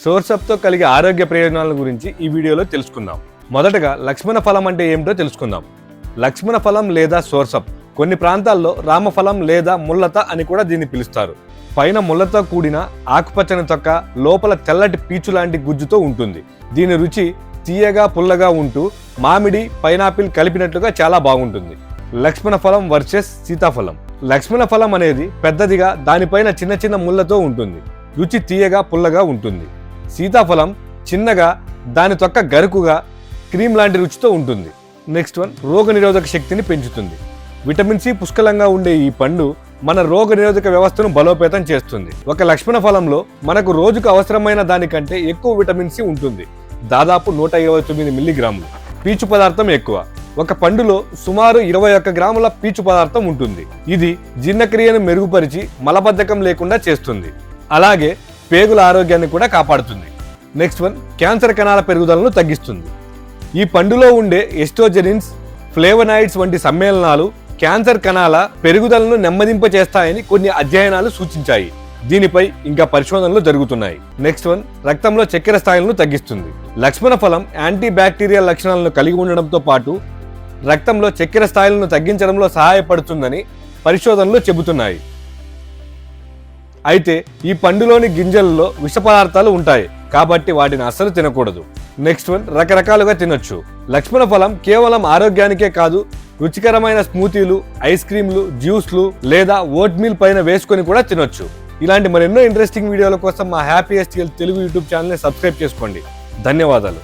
సోర్సప్తో కలిగే ఆరోగ్య ప్రయోజనాల గురించి ఈ వీడియోలో తెలుసుకుందాం. మొదటగా లక్ష్మణ ఫలం అంటే ఏమిటో తెలుసుకుందాం. లక్ష్మణ ఫలం లేదా సోర్సప్ కొన్ని ప్రాంతాల్లో రామఫలం లేదా ముల్లత అని కూడా దీన్ని పిలుస్తారు. పైన ముల్లతో కూడిన ఆకుపచ్చని తొక్క, లోపల తెల్లటి పీచు లాంటి గుజ్జుతో ఉంటుంది. దీని రుచి తీయగా పుల్లగా ఉంటూ మామిడి, పైనాపిల్ కలిపినట్లుగా చాలా బాగుంటుంది. లక్ష్మణ ఫలం వర్సెస్ సీతాఫలం. లక్ష్మణ ఫలం అనేది పెద్దదిగా, దానిపైన చిన్న చిన్న ముళ్ళతో ఉంటుంది. రుచి తీయగా పుల్లగా ఉంటుంది. సీతాఫలం చిన్నగా, దాని తొక్క గరుకుగా, క్రీమ్ లాంటి రుచితో ఉంటుంది. నెక్స్ట్ వన్, రోగనిరోధక శక్తిని పెంచుతుంది. విటమిన్ సి పుష్కలంగా ఉండే ఈ పండు మన రోగనిరోధక వ్యవస్థను బలోపేతం చేస్తుంది. ఒక లక్ష్మణ ఫలంలో మనకు రోజుకు అవసరమైన దానికంటే ఎక్కువ విటమిన్ సి ఉంటుంది. దాదాపు 159 మిల్లీగ్రాములు. పీచు పదార్థం ఎక్కువ. ఒక పండులో సుమారు 21 గ్రాముల పీచు పదార్థం ఉంటుంది. ఇది జీర్ణక్రియను మెరుగుపరిచి మలబద్ధకం లేకుండా చేస్తుంది. అలాగే పేగుల ఆరోగ్యాన్ని కూడా కాపాడుతుంది. నెక్స్ట్ వన్, క్యాన్సర్ కణాల పెరుగుదలను తగ్గిస్తుంది. ఈ పండులో ఉండే ఎస్ట్రోజెనిన్స్, ఫ్లేవనాయిడ్స్ వంటి సమ్మేళనాలు క్యాన్సర్ కణాల పెరుగుదలను నెమ్మదింపచేస్తాయని కొన్ని అధ్యయనాలు సూచించాయి. దీనిపై ఇంకా పరిశోధనలు జరుగుతున్నాయి. నెక్స్ట్ వన్, రక్తంలో చక్కెర స్థాయిలను తగ్గిస్తుంది. లక్ష్మణ ఫలం యాంటీ బ్యాక్టీరియల్ లక్షణాలను కలిగి ఉండడంతో పాటు రక్తంలో చక్కెర స్థాయిలను తగ్గించడంలో సహాయపడుతుందని పరిశోధనలు చెబుతున్నాయి. అయితే ఈ పండులోని గింజల్లో విష పదార్థాలు ఉంటాయి కాబట్టి వాటిని అస్సలు తినకూడదు. నెక్స్ట్ వన్, రకరకాలుగా తినొచ్చు. లక్ష్మణ ఫలం కేవలం ఆరోగ్యానికే కాదు, రుచికరమైన స్మూతీలు, ఐస్ క్రీమ్లు, జ్యూస్లు లేదా ఓట్ మీల్ పైన వేసుకొని కూడా తినొచ్చు. ఇలాంటి మరెన్నో ఇంట్రెస్టింగ్ వీడియోల కోసం మా హ్యాపీయెస్ట్ హెల్త్ తెలుగు యూట్యూబ్ ఛానల్ని సబ్స్క్రైబ్ చేసుకోండి. ధన్యవాదాలు.